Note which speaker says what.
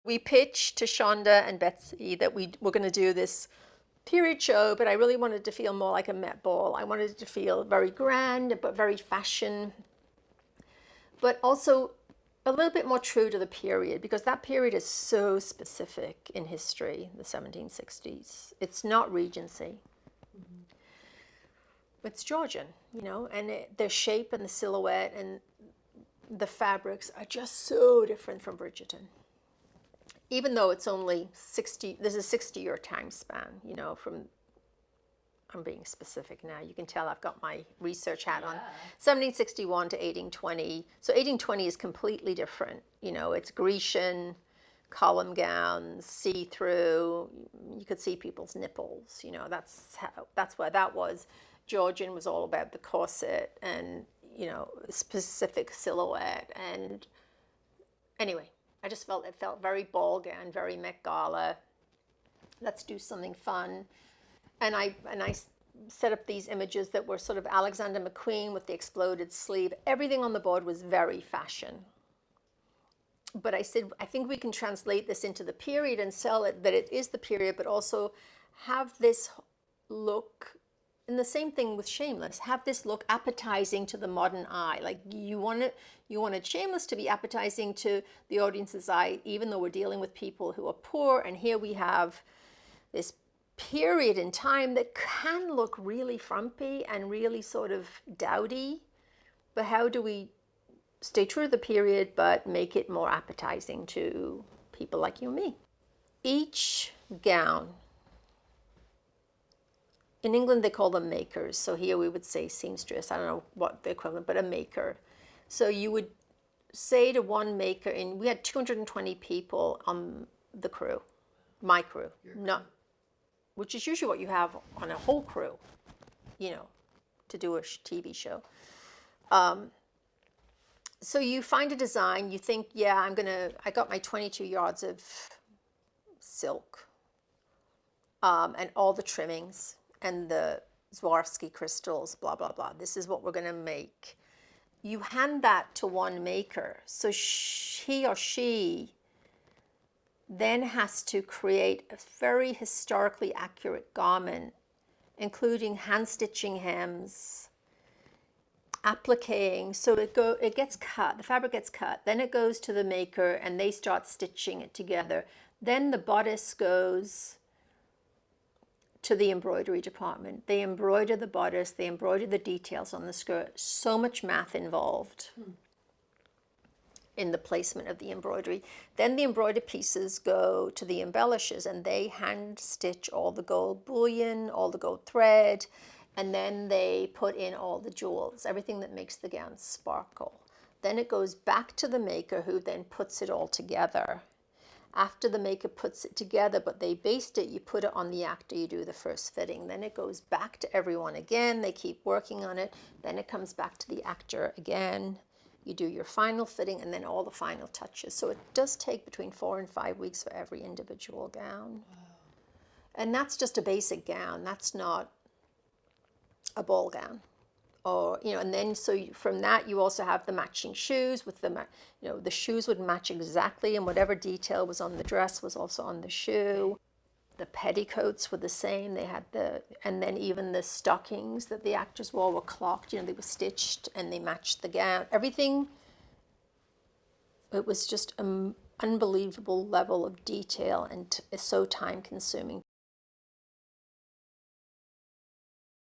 Speaker 1: We pitched to Shonda and Betsy that we were going to do this period show, but I really wanted to feel more like a Met Ball. I wanted it to feel very grand, but very fashion, but also a little bit more true to the period, because that period is so specific in history, the 1760s. It's not Regency. It's Georgian, and the shape and the silhouette and the fabrics are just so different from Bridgerton. Even though it's only 60, there's a 60-year time span, from, I'm being specific now. You can tell I've got my research hat on. 1761 to 1820. So 1820 is completely different. It's Grecian, column gowns, see-through. You could see people's nipples. That's where that was. Georgian was all about the corset and, specific silhouette. And anyway, I just felt it felt very ball gown, very Met Gala. Let's do something fun. And I set up these images that were sort of Alexander McQueen with the exploded sleeve. Everything on the board was very fashion. But I said, I think we can translate this into the period and sell it that it is the period, but also have this look. And the same thing with Shameless, have this look appetizing to the modern eye. Like you wanted Shameless to be appetizing to the audience's eye, even though we're dealing with people who are poor. And here we have this period in time that can look really frumpy and really sort of dowdy. But how do we stay true to the period, but make it more appetizing to people like you and me? Each gown, in England, they call them makers. So here we would say seamstress. I don't know what the equivalent, but a maker. So you would say to one maker, and we had 220 people on the crew, my crew, which is usually what you have on a whole crew, to do a TV show. So you find a design, you think, yeah, I got my 22 yards of silk and all the trimmings and the Swarovski crystals, blah, blah, blah. This is what we're going to make. You hand that to one maker. So he or she then has to create a very historically accurate garment, including hand stitching hems, appliquing. So it gets cut, the fabric gets cut, then it goes to the maker and they start stitching it together. Then the bodice goes to the embroidery department. They embroider the bodice, they embroider the details on the skirt. So much math involved in the placement of the embroidery. Then the embroidered pieces go to the embellishers and they hand stitch all the gold bullion, all the gold thread, and then they put in all the jewels, everything that makes the gown sparkle. Then it goes back to the maker, who then puts it all together. After the maker puts it together, but they baste it, you put it on the actor, you do the first fitting. Then it goes back to everyone again, they keep working on it. Then it comes back to the actor again. You do your final fitting and then all the final touches. So it does take between 4 and 5 weeks for every individual gown. Wow. And that's just a basic gown. That's not a ball gown. Or, and then from that you also have the matching shoes with the shoes would match exactly, and whatever detail was on the dress was also on the shoe. The petticoats were the same. They had and then even the stockings that the actors wore were clocked, they were stitched and they matched the gown. Everything, it was just an unbelievable level of detail and so time consuming.